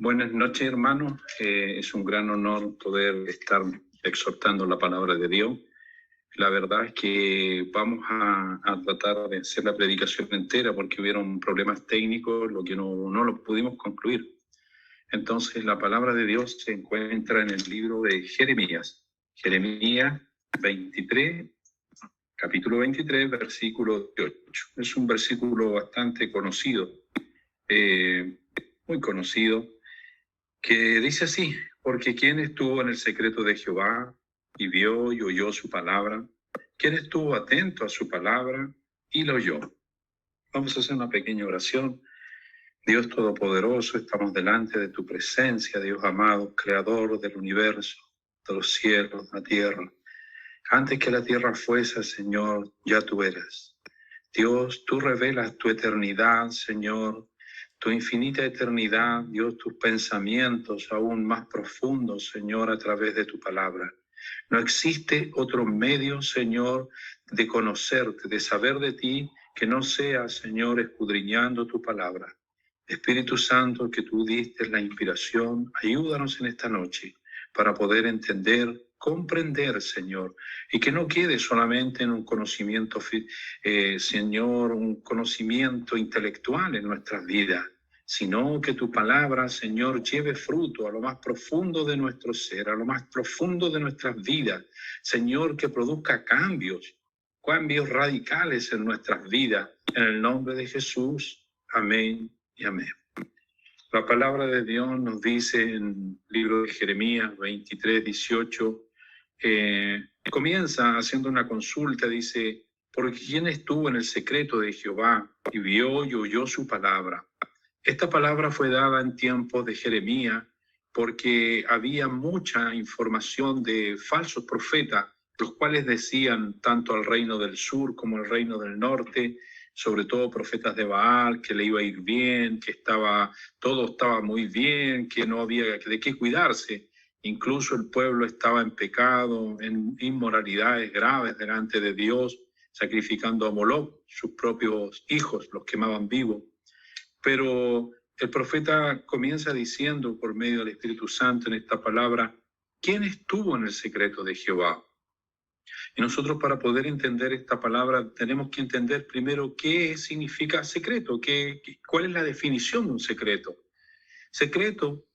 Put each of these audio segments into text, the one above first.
Buenas noches, hermanos. Es un gran honor poder estar exhortando la palabra de Dios. La verdad es que vamos a tratar de hacer la predicación entera porque hubieron problemas técnicos, lo que no lo pudimos concluir. Entonces, la palabra de Dios se encuentra en el libro de Jeremías. Jeremías 23, capítulo 23, versículo 8. Es un versículo bastante conocido, muy conocido, que dice así: porque ¿quién estuvo en el secreto de Jehová y vio y oyó su palabra? ¿Quién estuvo atento a su palabra y lo oyó? Vamos a hacer una pequeña oración. Dios Todopoderoso, estamos delante de tu presencia, Dios amado, creador del universo, de los cielos, la tierra. Antes que la tierra fuese, Señor, ya tú eras. Dios, tú revelas tu eternidad, Señor, tu infinita eternidad, Dios, tus pensamientos aún más profundos, Señor, a través de tu palabra. No existe otro medio, Señor, de conocerte, de saber de ti, que no sea, Señor, escudriñando tu palabra. Espíritu Santo, que tú diste la inspiración, ayúdanos en esta noche para poder entender, comprender, Señor, y que no quede solamente en un conocimiento, Señor, un conocimiento intelectual en nuestras vidas, sino que tu palabra, Señor, lleve fruto a lo más profundo de nuestro ser, a lo más profundo de nuestras vidas. Señor, que produzca cambios radicales en nuestras vidas. En el nombre de Jesús, amén y amén. La palabra de Dios nos dice en el libro de Jeremías 23, 18, comienza haciendo una consulta, dice: porque ¿quién estuvo en el secreto de Jehová y vio y oyó su palabra? Esta palabra fue dada en tiempos de Jeremías porque había mucha información de falsos profetas, los cuales decían tanto al reino del sur como al reino del norte, sobre todo profetas de Baal, que le iba a ir bien, que todo estaba muy bien, que no había de qué cuidarse. Incluso el pueblo estaba en pecado, en inmoralidades graves delante de Dios, sacrificando a Moloc, sus propios hijos, los quemaban vivos. Pero el profeta comienza diciendo por medio del Espíritu Santo en esta palabra: ¿quién estuvo en el secreto de Jehová? Y nosotros, para poder entender esta palabra, tenemos que entender primero qué significa secreto, cuál es la definición de un secreto. Secreto,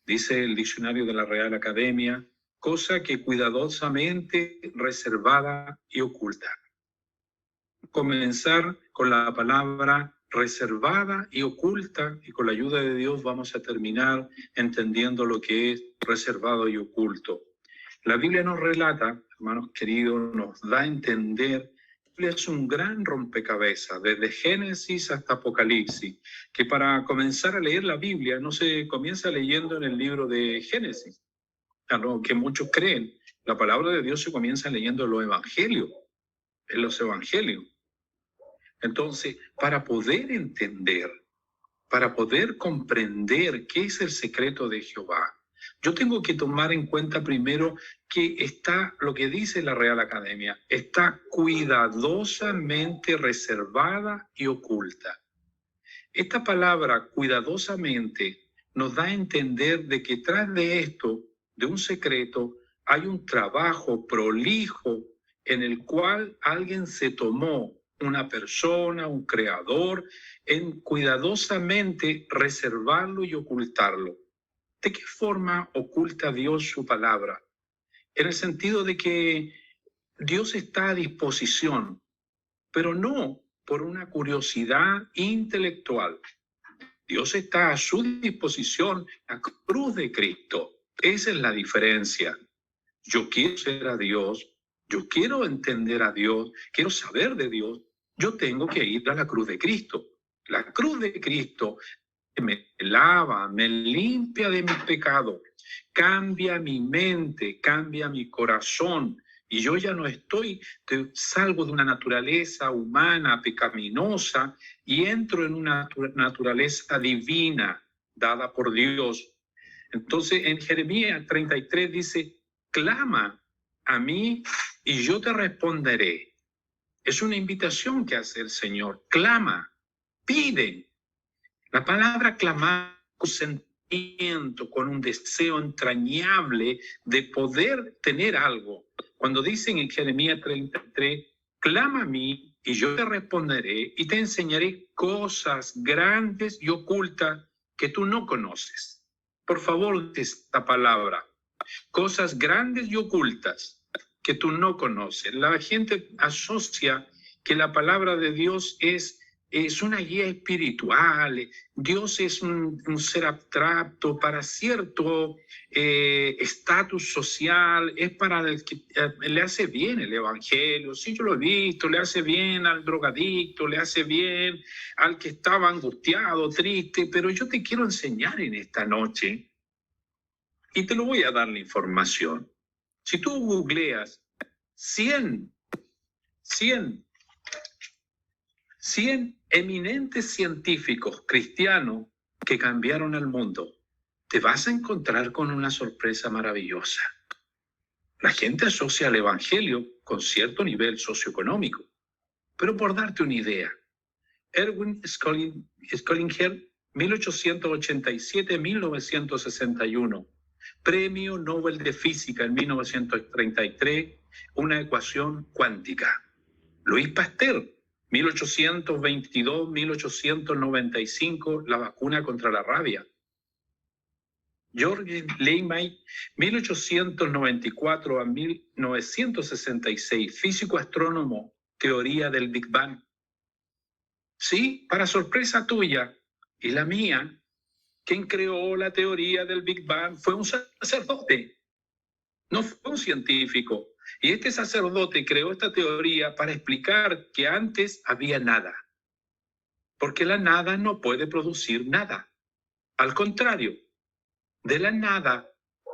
dice el diccionario de la Real Academia, cosa que cuidadosamente reservada y oculta. Comenzar con la palabra reservada y oculta, y con la ayuda de Dios vamos a terminar entendiendo lo que es reservado y oculto. La Biblia nos relata, hermanos queridos, nos da a entender que es un gran rompecabezas, desde Génesis hasta Apocalipsis, que para comenzar a leer la Biblia no se comienza leyendo en el libro de Génesis, a lo que muchos creen. La palabra de Dios se comienza leyendo en los evangelios. Entonces, para poder entender, para poder comprender qué es el secreto de Jehová, yo tengo que tomar en cuenta primero que está lo que dice la Real Academia, está cuidadosamente reservada y oculta. Esta palabra cuidadosamente nos da a entender de que tras de esto, de un secreto, hay un trabajo prolijo en el cual alguien se tomó, una persona, un creador, en cuidadosamente reservarlo y ocultarlo. ¿De qué forma oculta Dios su palabra? En el sentido de que Dios está a disposición, pero no por una curiosidad intelectual. Dios está a su disposición, la cruz de Cristo. Esa es la diferencia. Yo quiero ser a Dios, yo quiero entender a Dios, quiero saber de Dios. Yo tengo que ir a la cruz de Cristo. La cruz de Cristo me lava, me limpia de mis pecados, cambia mi mente, cambia mi corazón. Y yo ya no salgo de una naturaleza humana pecaminosa y entro en una naturaleza divina dada por Dios. Entonces en Jeremías 33 dice: clama a mí y yo te responderé. Es una invitación que hace el Señor. Clama, pide. La palabra clamar con sentido con un deseo entrañable de poder tener algo. Cuando dicen en Jeremías 33, clama a mí y yo te responderé y te enseñaré cosas grandes y ocultas que tú no conoces. Por favor, esta palabra, cosas grandes y ocultas que tú no conoces. La gente asocia que la palabra de Dios es una guía espiritual. Dios es un ser abstracto para cierto estatus social, es para el que le hace bien el evangelio. Sí, yo lo he visto, le hace bien al drogadicto, le hace bien al que estaba angustiado, triste, pero yo te quiero enseñar en esta noche y te lo voy a dar la información. Si tú googleas 100 eminentes científicos cristianos que cambiaron el mundo, te vas a encontrar con una sorpresa maravillosa. La gente asocia el evangelio con cierto nivel socioeconómico, pero por darte una idea, Erwin Schrödinger, 1887-1961, Premio Nobel de Física en 1933, una ecuación cuántica. Luis Pasteur, 1822-1895, la vacuna contra la rabia. George Leymay, 1894 a 1966, físico astrónomo, teoría del Big Bang. Sí, para sorpresa tuya y la mía, quien creó la teoría del Big Bang fue un sacerdote, no fue un científico. Y este sacerdote creó esta teoría para explicar que antes había nada, porque la nada no puede producir nada. Al contrario, de la nada,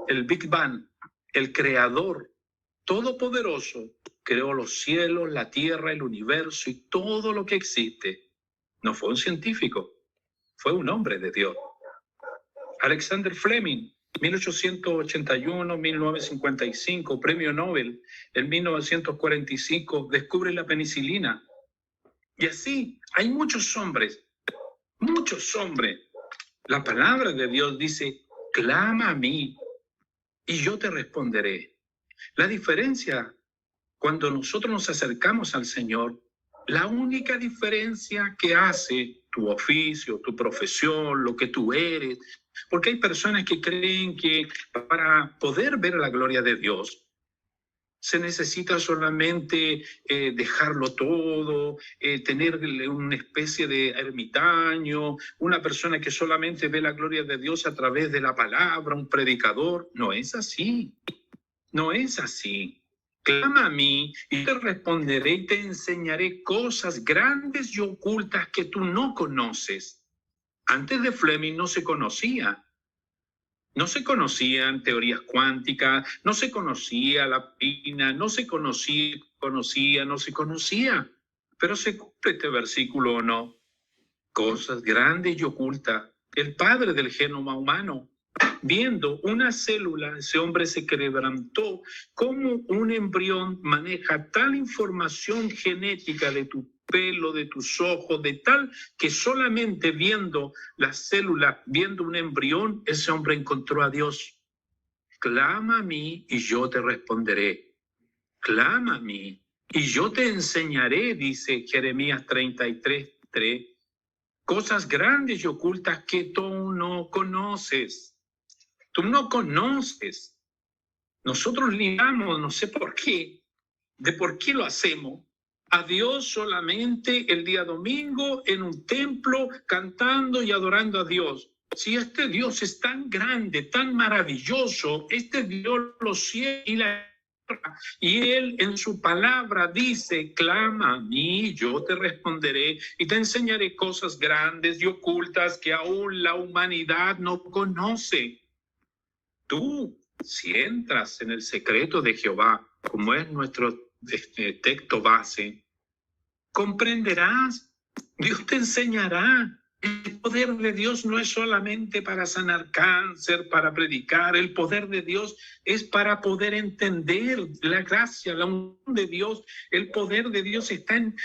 el Big Bang, el creador todopoderoso, creó los cielos, la tierra, el universo y todo lo que existe. No fue un científico, fue un hombre de Dios. Alexander Fleming, 1881-1955, premio Nobel. En 1945 descubre la penicilina. Y así hay muchos hombres. La palabra de Dios dice, clama a mí y yo te responderé. La diferencia cuando nosotros nos acercamos al Señor, la única diferencia que hace tu oficio, tu profesión, lo que tú eres, porque hay personas que creen que para poder ver la gloria de Dios se necesita solamente dejarlo todo, tener una especie de ermitaño, una persona que solamente ve la gloria de Dios a través de la palabra, un predicador. No es así, no es así. Clama a mí y te responderé y te enseñaré cosas grandes y ocultas que tú no conoces. Antes de Fleming no se conocía. No se conocían teorías cuánticas, no se conocía la pina, no se conocía. Pero se cumple este versículo o no. Cosas grandes y ocultas. El padre del genoma humano, viendo una célula, ese hombre se quebrantó. Cómo un embrión maneja tal información genética de tu pelo, de tus ojos, de tal que solamente viendo la célula, viendo un embrión, ese hombre encontró a Dios. Clama a mí y yo te responderé. Clama a mí y yo te enseñaré, dice Jeremías 33:3, cosas grandes y ocultas que tú no conoces. Tú no conoces. Nosotros ligamos, no sé por qué, de por qué lo hacemos, a Dios solamente el día domingo en un templo cantando y adorando a Dios. Si este Dios es tan grande, tan maravilloso, este Dios los cielos y la tierra, y Él en su palabra dice, clama a mí, yo te responderé y te enseñaré cosas grandes y ocultas que aún la humanidad no conoce. Tú, si entras en el secreto de Jehová, como es nuestro texto base, comprenderás, Dios te enseñará. El poder de Dios no es solamente para sanar cáncer, para predicar. El poder de Dios es para poder entender la gracia, la unción de Dios. El poder de Dios está en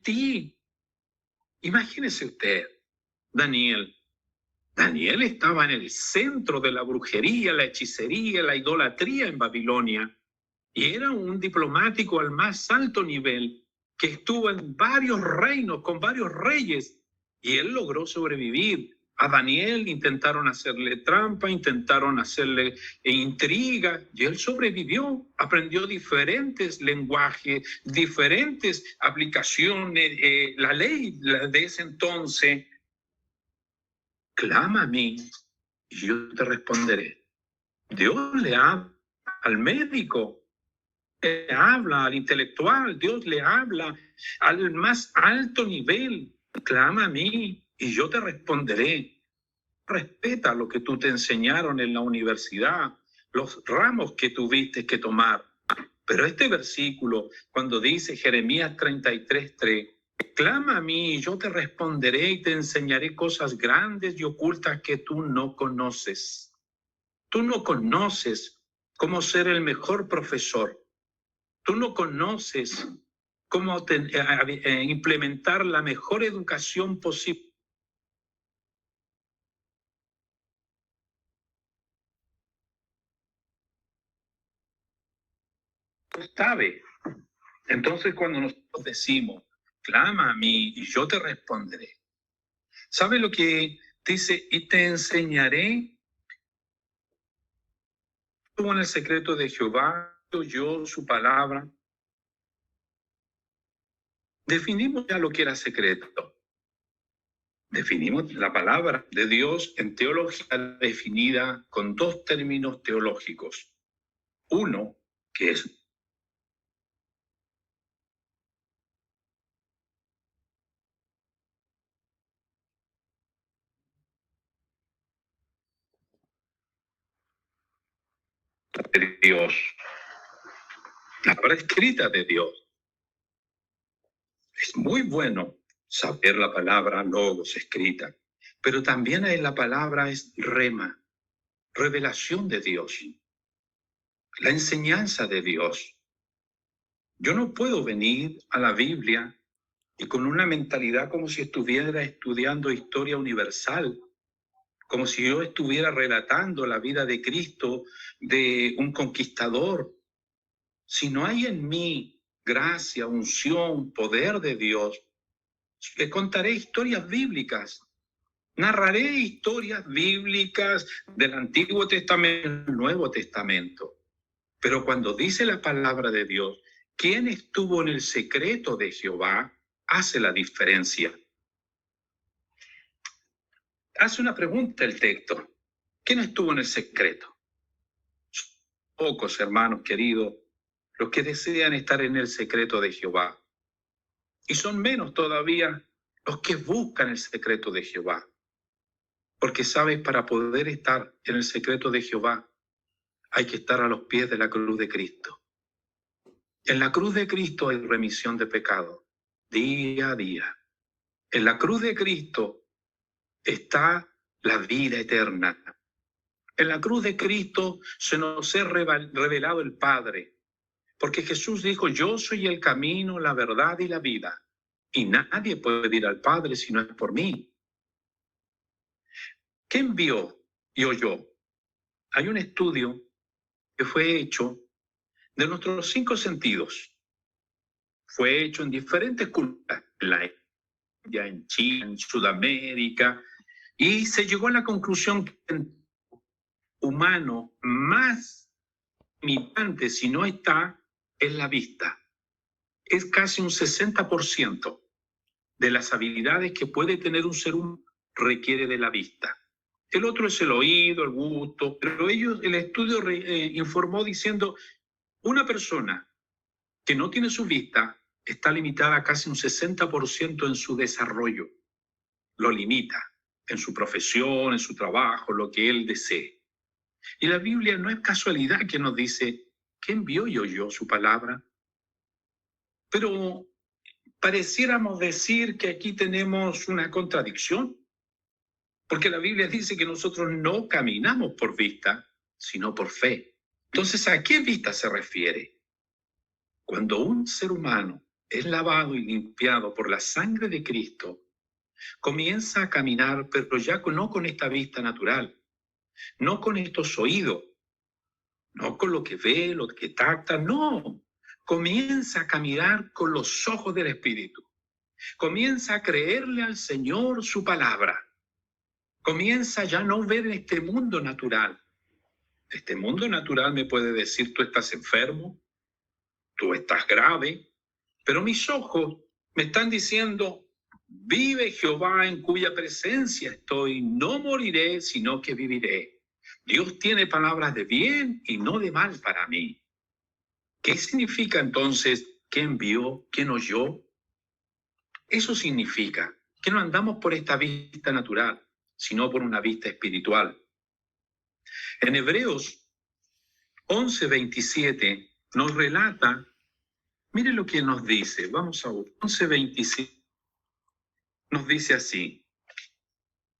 ti. Imagínese usted, Daniel, Daniel estaba en el centro de la brujería, la hechicería, la idolatría en Babilonia. Y era un diplomático al más alto nivel que estuvo en varios reinos, con varios reyes. Y él logró sobrevivir. A Daniel intentaron hacerle trampa, intentaron hacerle intriga, y él sobrevivió, aprendió diferentes lenguajes, diferentes aplicaciones, la ley de ese entonces. Clama a mí y yo te responderé. Dios le habla al médico, le habla al intelectual, Dios le habla al más alto nivel. Clama a mí y yo te responderé. Respeta lo que tú te enseñaron en la universidad, los ramos que tuviste que tomar. Pero este versículo, cuando dice Jeremías 33:3, clama a mí y yo te responderé y te enseñaré cosas grandes y ocultas que tú no conoces. Tú no conoces cómo ser el mejor profesor. Tú no conoces cómo implementar la mejor educación posible. Sabe. Entonces, cuando nosotros decimos, clama a mí y yo te responderé. ¿Sabe lo que dice? Y te enseñaré como en el secreto de Jehová, yo su palabra. Definimos ya lo que era secreto. Definimos la palabra de Dios en teología definida con dos términos teológicos. Uno, que es de Dios, la palabra escrita de Dios. Es muy bueno saber la palabra logos escrita, pero también hay la palabra es rema, revelación de Dios, la enseñanza de Dios. Yo no puedo venir a la Biblia y con una mentalidad como si estuviera estudiando historia universal, como si yo estuviera relatando la vida de Cristo, de un conquistador. Si no hay en mí gracia, unción, poder de Dios, le contaré historias bíblicas, narraré historias bíblicas del Antiguo Testamento, del Nuevo Testamento. Pero cuando dice la palabra de Dios, ¿quién estuvo en el secreto de Jehová? Hace la diferencia. Hace una pregunta el texto. ¿Quién estuvo en el secreto? Pocos, hermanos queridos, los que desean estar en el secreto de Jehová. Y son menos todavía los que buscan el secreto de Jehová. Porque sabes, para poder estar en el secreto de Jehová, hay que estar a los pies de la cruz de Cristo. En la cruz de Cristo hay remisión de pecado, día a día. En la cruz de Cristo está la vida eterna. En la cruz de Cristo se nos ha revelado el Padre, porque Jesús dijo, yo soy el camino, la verdad y la vida, y nadie puede ir al Padre si no es por mí. ¿Quién vio y oyó? Hay un estudio que fue hecho de nuestros 5 sentidos. Fue hecho en diferentes culturas, en la India, en China, en Sudamérica, y se llegó a la conclusión que el humano más limitante, si no está, es la vista. Es casi un 60% de las habilidades que puede tener un ser humano requiere de la vista. El otro es el oído, el gusto, pero el estudio informó diciendo, una persona que no tiene su vista está limitada a casi un 60% en su desarrollo. Lo limita en su profesión, en su trabajo, lo que él desee. Y la Biblia no es casualidad que nos dice, ¿quién vio y oyó su palabra? Pero pareciéramos decir que aquí tenemos una contradicción, porque la Biblia dice que nosotros no caminamos por vista, sino por fe. Entonces, ¿a qué vista se refiere? Cuando un ser humano es lavado y limpiado por la sangre de Cristo, Comienza a caminar, pero ya no con esta vista natural, no con estos oídos, no con lo que ve, lo que tacta, no. Comienza a caminar con los ojos del Espíritu. Comienza a creerle al Señor su palabra. Comienza ya no ver este mundo natural. Este mundo natural me puede decir, tú estás enfermo, tú estás grave, pero mis ojos me están diciendo, vive Jehová en cuya presencia estoy, no moriré, sino que viviré. Dios tiene palabras de bien y no de mal para mí. ¿Qué significa entonces quién vio, quién oyó? Eso significa que no andamos por esta vista natural, sino por una vista espiritual. En Hebreos 11:27 nos relata, mire lo que nos dice, vamos a 11:27, nos dice así: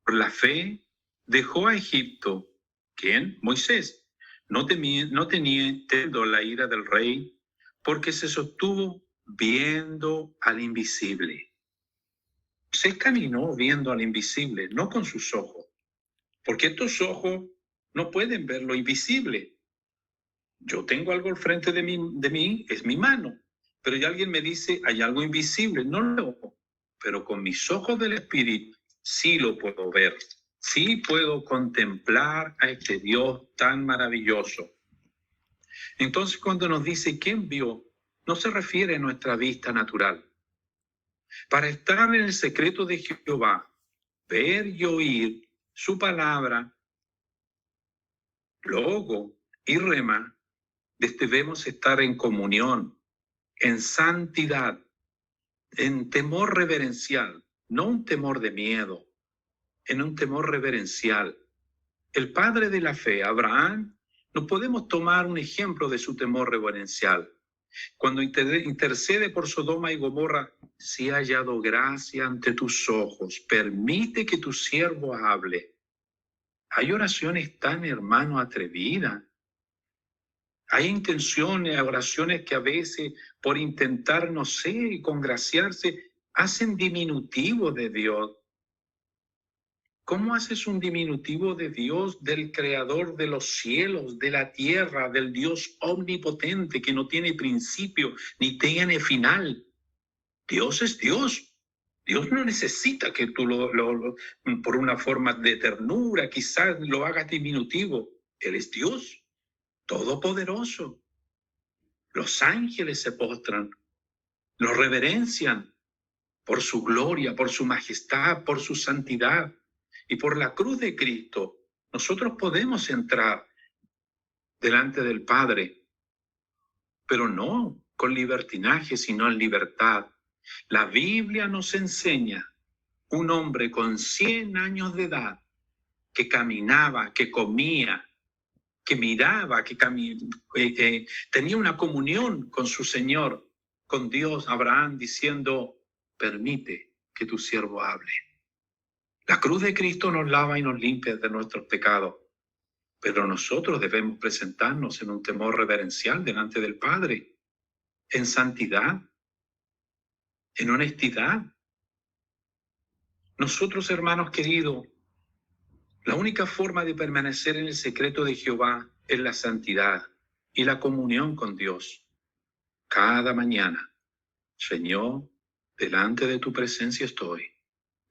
por la fe dejó a Egipto, ¿quién? Moisés, no teniendo la ira del rey, porque se sostuvo viendo al invisible. Se caminó viendo al invisible, no con sus ojos, porque estos ojos no pueden ver lo invisible. Yo tengo algo al frente de mí, es mi mano, pero ya alguien me dice, hay algo invisible, no lo veo, pero con mis ojos del Espíritu sí lo puedo ver, sí puedo contemplar a este Dios tan maravilloso. Entonces, cuando nos dice quién vio, no se refiere a nuestra vista natural. Para estar en el secreto de Jehová, ver y oír su palabra, logo y rema, debemos estar en comunión, en santidad, en temor reverencial, no un temor de miedo, en un temor reverencial. El padre de la fe, Abraham, no podemos tomar un ejemplo de su temor reverencial. Cuando intercede por Sodoma y Gomorra, si he hallado gracia ante tus ojos, permite que tu siervo hable. Hay oraciones tan, hermano, atrevidas. Hay intenciones, oraciones que a veces, por intentar, no sé, congraciarse, hacen diminutivo de Dios. ¿Cómo haces un diminutivo de Dios, del creador de los cielos, de la tierra, del Dios omnipotente que no tiene principio ni tiene final? Dios es Dios. Dios no necesita que tú por una forma de ternura, quizás lo hagas diminutivo. Él es Dios, todopoderoso. Los ángeles se postran, lo reverencian por su gloria, por su majestad, por su santidad. Y por la cruz de Cristo, nosotros podemos entrar delante del Padre, pero no con libertinaje, sino en libertad. La Biblia nos enseña un hombre con 100 años de edad que caminaba, que comía, que miraba, que tenía una comunión con su Señor, con Dios, Abraham, diciendo, permite que tu siervo hable. La cruz de Cristo nos lava y nos limpia de nuestros pecados, pero nosotros debemos presentarnos en un temor reverencial delante del Padre, en santidad, en honestidad. Nosotros, hermanos queridos, la única forma de permanecer en el secreto de Jehová es la santidad y la comunión con Dios. Cada mañana, Señor, delante de tu presencia estoy.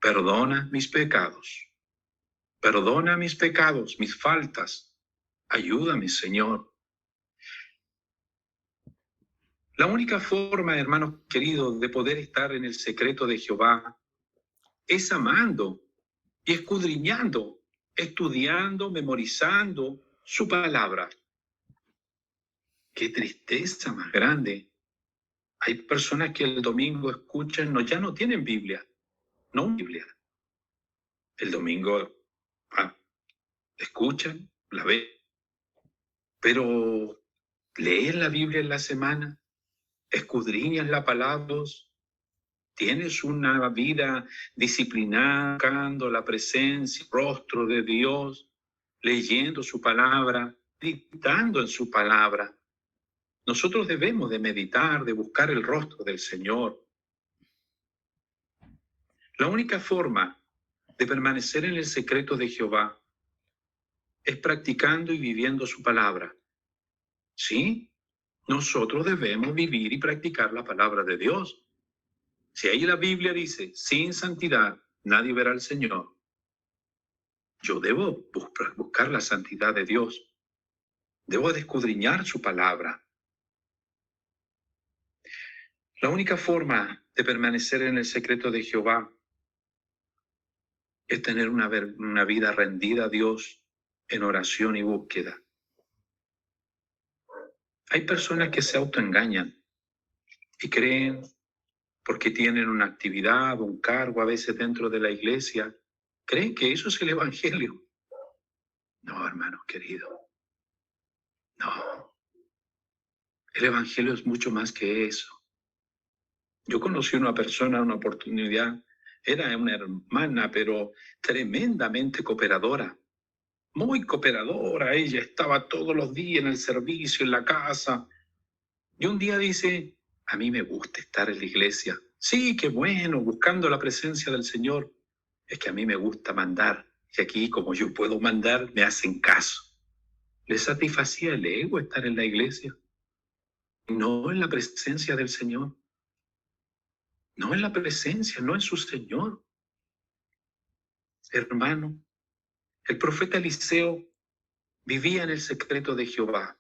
Perdona mis pecados. Perdona mis pecados, mis faltas. Ayúdame, Señor. La única forma, hermanos queridos, de poder estar en el secreto de Jehová es amando y escudriñando, estudiando, memorizando su palabra. Qué tristeza más grande. Hay personas que el domingo escuchan, ya no tienen Biblia, no Biblia. El domingo escuchan, la ven, pero leen la Biblia en la semana, escudriñan la palabra. Tienes una vida disciplinada, buscando la presencia, el rostro de Dios, leyendo su palabra, meditando en su palabra. Nosotros debemos de meditar, de buscar el rostro del Señor. La única forma de permanecer en el secreto de Jehová es practicando y viviendo su palabra. ¿Sí? Nosotros debemos vivir y practicar la palabra de Dios. Si ahí la Biblia dice, sin santidad nadie verá al Señor, yo debo buscar la santidad de Dios. Debo de escudriñar su palabra. La única forma de permanecer en el secreto de Jehová es tener una vida rendida a Dios en oración y búsqueda. Hay personas que se autoengañan y creen, porque tienen una actividad o un cargo a veces dentro de la iglesia, creen que eso es el evangelio. No, hermanos queridos, no. El evangelio es mucho más que eso. Yo conocí a una persona, una oportunidad, era una hermana, pero tremendamente cooperadora, muy cooperadora. Ella estaba todos los días en el servicio, en la casa. Y un día dice, a mí me gusta estar en la iglesia. Sí, qué bueno, buscando la presencia del Señor. Es que a mí me gusta mandar. Y aquí, como yo puedo mandar, me hacen caso. Le satisfacía el ego estar en la iglesia, no en la presencia del Señor. No en la presencia, no en su Señor. Hermano, el profeta Eliseo vivía en el secreto de Jehová.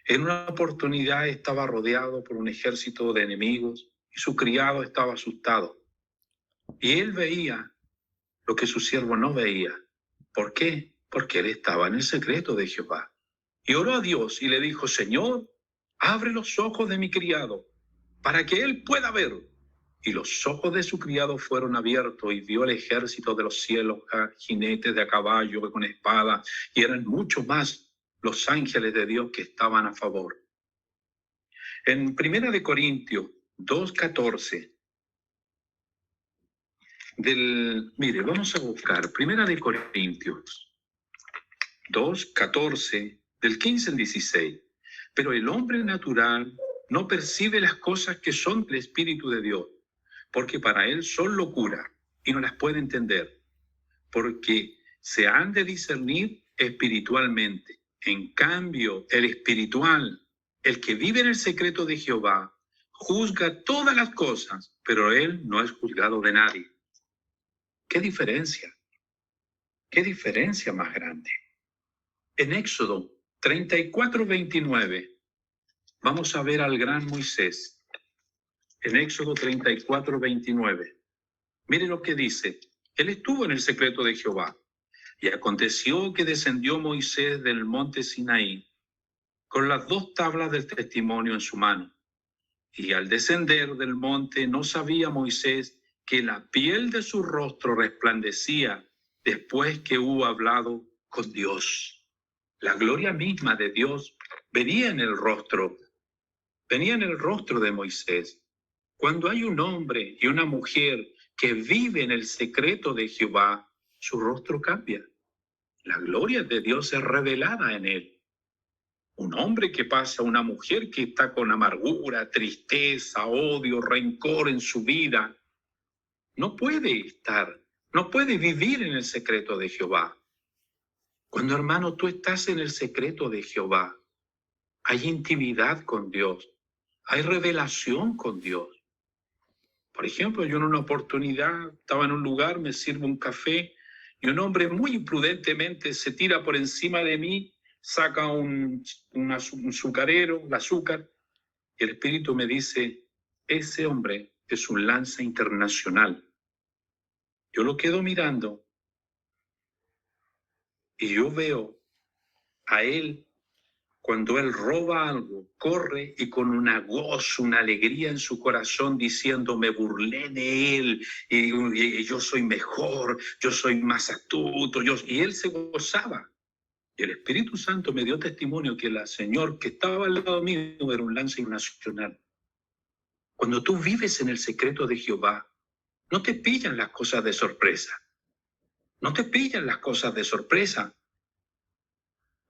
En una oportunidad estaba rodeado por un ejército de enemigos y su criado estaba asustado. Y él veía lo que su siervo no veía. ¿Por qué? Porque él estaba en el secreto de Jehová. Y oró a Dios y le dijo, Señor, abre los ojos de mi criado para que él pueda ver. Y los ojos de su criado fueron abiertos y vio el ejército de los cielos, jinetes de a caballo con espada, y eran mucho más los ángeles de Dios que estaban a favor. En 1 Corintios 2:14, mire, vamos a buscar 1 Corintios 2:14, del 15 al 16. Pero el hombre natural no percibe las cosas que son del Espíritu de Dios, porque para él son locura y no las puede entender, porque se han de discernir espiritualmente. En cambio, el espiritual, el que vive en el secreto de Jehová, juzga todas las cosas, pero él no es juzgado de nadie. ¿Qué diferencia? ¿Qué diferencia más grande? En Éxodo 34:29, vamos a ver al gran Moisés. En Éxodo 34:29, mire lo que dice. Él estuvo en el secreto de Jehová. Y aconteció que descendió Moisés del monte Sinaí con las 2 tablas del testimonio en su mano. Y al descender del monte no sabía Moisés que la piel de su rostro resplandecía después que hubo hablado con Dios. La gloria misma de Dios venía en el rostro de Moisés. Cuando hay un hombre y una mujer que vive en el secreto de Jehová, su rostro cambia. La gloria de Dios es revelada en él. Un hombre que pasa, una mujer que está con amargura, tristeza, odio, rencor en su vida, no puede vivir en el secreto de Jehová. Cuando, hermano, tú estás en el secreto de Jehová, hay intimidad con Dios, hay revelación con Dios. Por ejemplo, yo en una oportunidad estaba en un lugar, me sirvo un café y un hombre muy imprudentemente se tira por encima de mí, saca un azucarero, el azúcar, y el Espíritu me dice, ese hombre es un lanza internacional. Yo lo quedo mirando y yo veo a él. Cuando él roba algo, corre y con una gozo, una alegría en su corazón, diciendo, me burlé de él, y yo soy mejor, yo soy más astuto, y él se gozaba. Y el Espíritu Santo me dio testimonio que el Señor que estaba al lado mío era un lanza internacional. Cuando tú vives en el secreto de Jehová, no te pillan las cosas de sorpresa. No te pillan las cosas de sorpresa.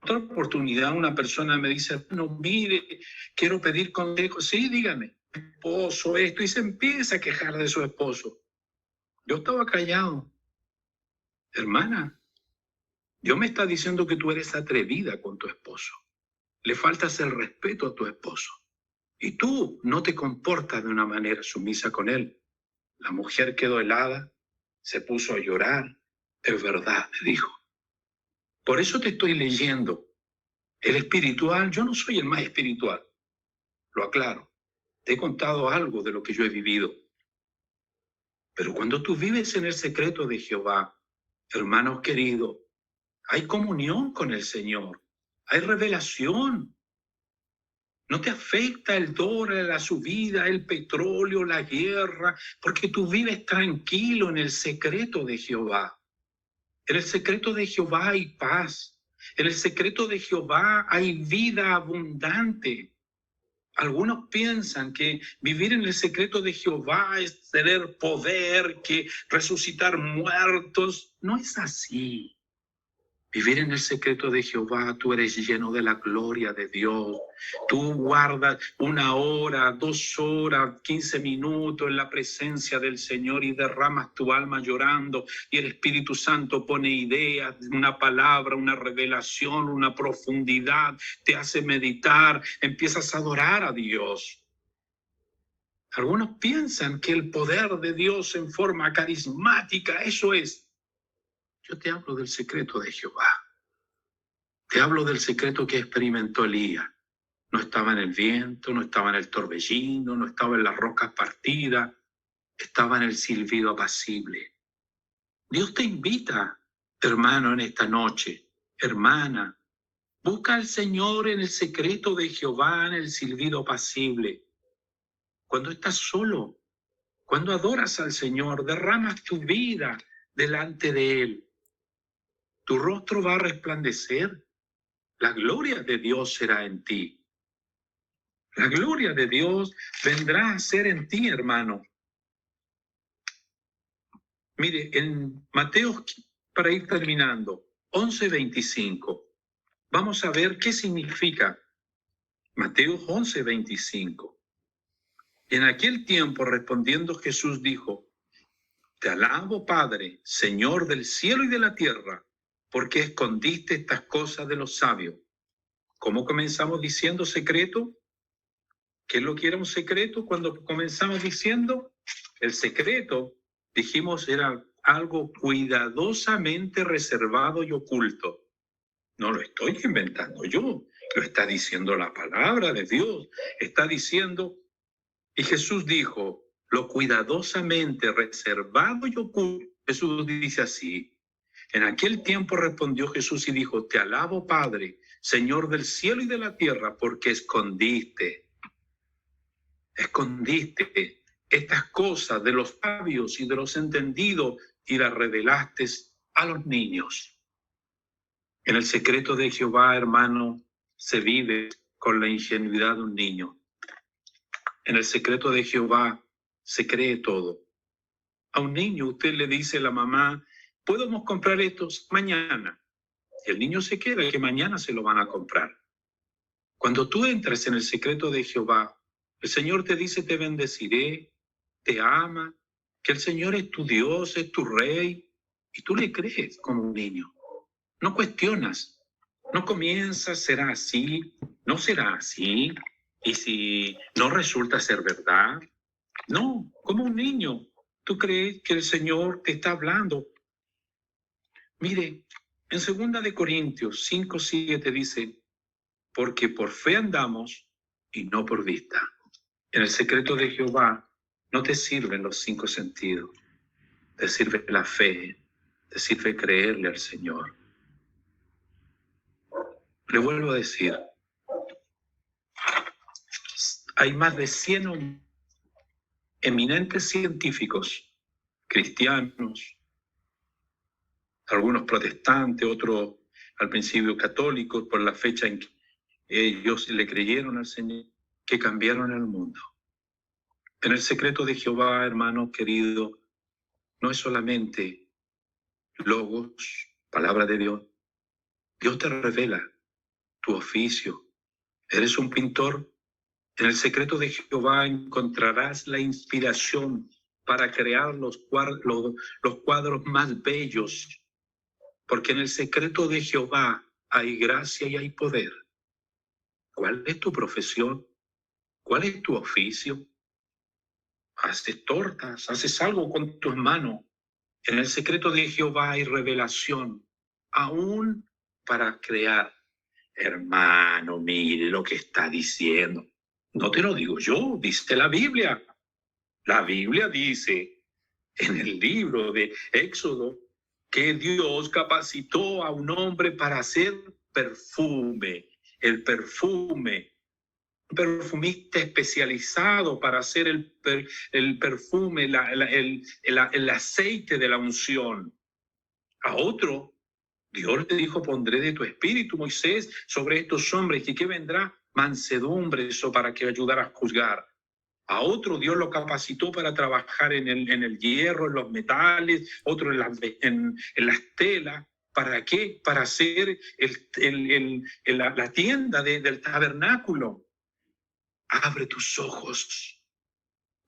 Otra oportunidad, una persona me dice, no, mire, quiero pedir consejo. Sí, dígame. esposo esto, y se empieza a quejar de su esposo. Yo estaba callado. Hermana, Dios me está diciendo que tú eres atrevida con tu esposo. Le faltas el respeto a tu esposo. Y tú no te comportas de una manera sumisa con él. La mujer quedó helada, se puso a llorar. Es verdad, me dijo. Por eso te estoy leyendo. El espiritual, yo no soy el más espiritual. Lo aclaro. Te he contado algo de lo que yo he vivido. Pero cuando tú vives en el secreto de Jehová, hermanos queridos, hay comunión con el Señor. Hay revelación. No te afecta el dólar, la subida, el petróleo, la guerra, porque tú vives tranquilo en el secreto de Jehová. En el secreto de Jehová hay paz. En el secreto de Jehová hay vida abundante. Algunos piensan que vivir en el secreto de Jehová es tener poder, que resucitar muertos. No es así. Vivir en el secreto de Jehová, tú eres lleno de la gloria de Dios. Tú guardas 1 hora, 2 horas, 15 minutos en la presencia del Señor y derramas tu alma llorando. Y el Espíritu Santo pone ideas, una palabra, una revelación, una profundidad. Te hace meditar, empiezas a adorar a Dios. Algunos piensan que el poder de Dios en forma carismática, eso es. Yo te hablo del secreto de Jehová. Te hablo del secreto que experimentó Elías. No estaba en el viento, no estaba en el torbellino, no estaba en las rocas partidas, estaba en el silbido apacible. Dios te invita, hermano, en esta noche, hermana, busca al Señor en el secreto de Jehová, en el silbido apacible. Cuando estás solo, cuando adoras al Señor, derramas tu vida delante de Él. Tu rostro va a resplandecer. La gloria de Dios será en ti. La gloria de Dios vendrá a ser en ti, hermano. Mire, en Mateo, para ir terminando, 11:25, vamos a ver qué significa Mateo 11:25. En aquel tiempo, respondiendo Jesús dijo: Te alabo, Padre, Señor del cielo y de la tierra, porque escondiste estas cosas de los sabios. ¿Cómo comenzamos diciendo secreto? ¿Qué es lo que era un secreto cuando comenzamos diciendo? El secreto, dijimos, era algo cuidadosamente reservado y oculto. No lo estoy inventando yo, lo está diciendo la palabra de Dios. Está diciendo, y Jesús dijo, lo cuidadosamente reservado y oculto. Jesús dice así: en aquel tiempo respondió Jesús y dijo: Te alabo, Padre, Señor del cielo y de la tierra, porque escondiste estas cosas de los sabios y de los entendidos y las revelaste a los niños. En el secreto de Jehová, hermano, se vive con la ingenuidad de un niño. En el secreto de Jehová se cree todo. A un niño usted le dice a la mamá: podemos comprar estos mañana. Y el niño se queda que mañana se lo van a comprar. Cuando tú entras en el secreto de Jehová, el Señor te dice: te bendeciré, te ama, que el Señor es tu Dios, es tu Rey, y tú le crees como un niño. No cuestionas, no comienzas, será así, no será así, y si no resulta ser verdad, no, como un niño, tú crees que el Señor te está hablando. Mire, en 2 Corintios 5:7 dice: porque por fe andamos y no por vista. En el secreto de Jehová no te sirven los 5 sentidos, te sirve la fe, te sirve creerle al Señor. Le vuelvo a decir, hay más de 100 eminentes científicos, cristianos, algunos protestantes, otros al principio católicos, por la fecha en que ellos le creyeron al Señor, que cambiaron el mundo. En el secreto de Jehová, hermano querido, no es solamente logos, palabra de Dios. Dios te revela tu oficio. ¿Eres un pintor? En el secreto de Jehová encontrarás la inspiración para crear los cuadros más bellos, porque en el secreto de Jehová hay gracia y hay poder. ¿Cuál es tu profesión? ¿Cuál es tu oficio? Haces tortas, haces algo con tus manos. En el secreto de Jehová hay revelación, aún para crear. Hermano, mire lo que está diciendo. No te lo digo yo, dice la Biblia. La Biblia dice en el libro de Éxodo que Dios capacitó a un hombre para hacer perfume. El perfume, un perfumista especializado para hacer el perfume, el aceite de la unción. A otro, Dios le dijo, pondré de tu espíritu, Moisés, sobre estos hombres, y que vendrá mansedumbre, eso para que ayudara a juzgar. A otro Dios lo capacitó para trabajar en el hierro, en los metales, otro en las telas. ¿Para qué? Para hacer la tienda del tabernáculo. Abre tus ojos,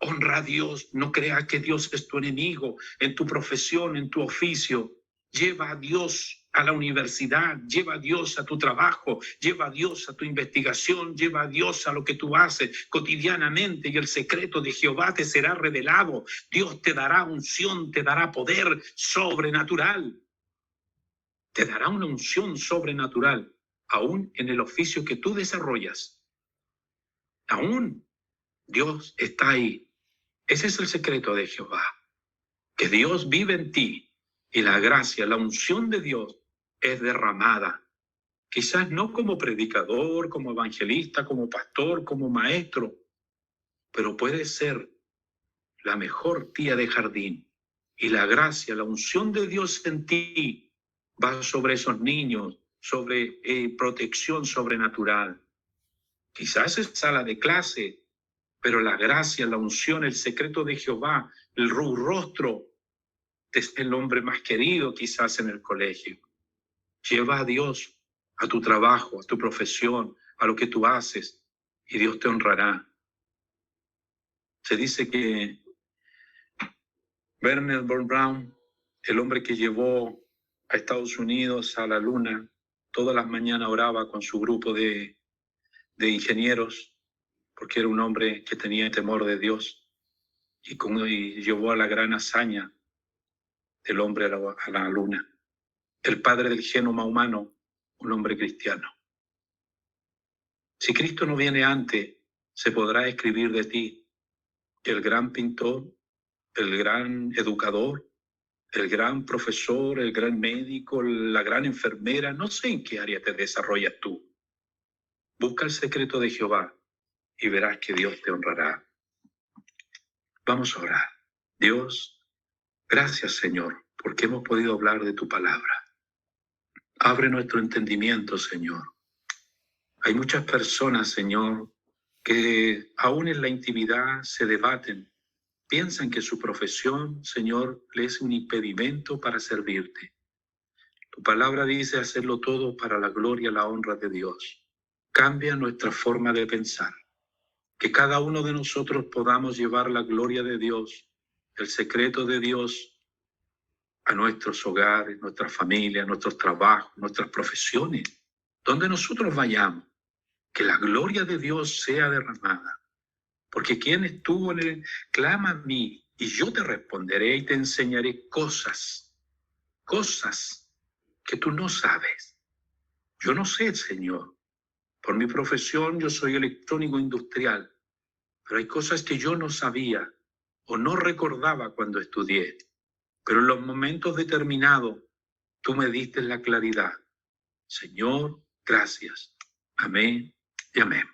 honra a Dios, no creas que Dios es tu enemigo en tu profesión, en tu oficio. Lleva a Dios a la universidad, lleva a Dios a tu trabajo, lleva a Dios a tu investigación, lleva a Dios a lo que tú haces cotidianamente y el secreto de Jehová te será revelado. Dios te dará unción, te dará poder sobrenatural. Te dará una unción sobrenatural, aún en el oficio que tú desarrollas. Aún Dios está ahí. Ese es el secreto de Jehová, que Dios vive en ti y la gracia, la unción de Dios es derramada. Quizás no como predicador, como evangelista, como pastor, como maestro, pero puede ser la mejor tía de jardín. Y la gracia, la unción de Dios en ti va sobre esos niños, sobre protección sobrenatural. Quizás es sala de clase, pero la gracia, la unción, el secreto de Jehová, el rostro es el hombre más querido quizás en el colegio. Lleva a Dios a tu trabajo, a tu profesión, a lo que tú haces, y Dios te honrará. Se dice que Wernher von Braun, el hombre que llevó a Estados Unidos a la luna, todas las mañanas oraba con su grupo de ingenieros, porque era un hombre que tenía temor de Dios, y llevó a la gran hazaña del hombre a la luna. El padre del genoma humano, un hombre cristiano. Si Cristo no viene antes, se podrá escribir de ti el gran pintor, el gran educador, el gran profesor, el gran médico, la gran enfermera. No sé en qué área te desarrollas tú. Busca el secreto de Jehová y verás que Dios te honrará. Vamos a orar. Dios, gracias, Señor, porque hemos podido hablar de tu palabra. Abre nuestro entendimiento, Señor. Hay muchas personas, Señor, que aún en la intimidad se debaten. Piensan que su profesión, Señor, le es un impedimento para servirte. Tu palabra dice hacerlo todo para la gloria y la honra de Dios. Cambia nuestra forma de pensar. Que cada uno de nosotros podamos llevar la gloria de Dios, el secreto de Dios, a nuestros hogares, nuestras familias, nuestros trabajos, nuestras profesiones, donde nosotros vayamos, que la gloria de Dios sea derramada. Porque quien estuvo en él, clama a mí, y yo te responderé y te enseñaré cosas que tú no sabes. Yo no sé, Señor. Por mi profesión yo soy electrónico industrial, pero hay cosas que yo no sabía o no recordaba cuando estudié. Pero en los momentos determinados, tú me diste la claridad. Señor, gracias. Amén y amén.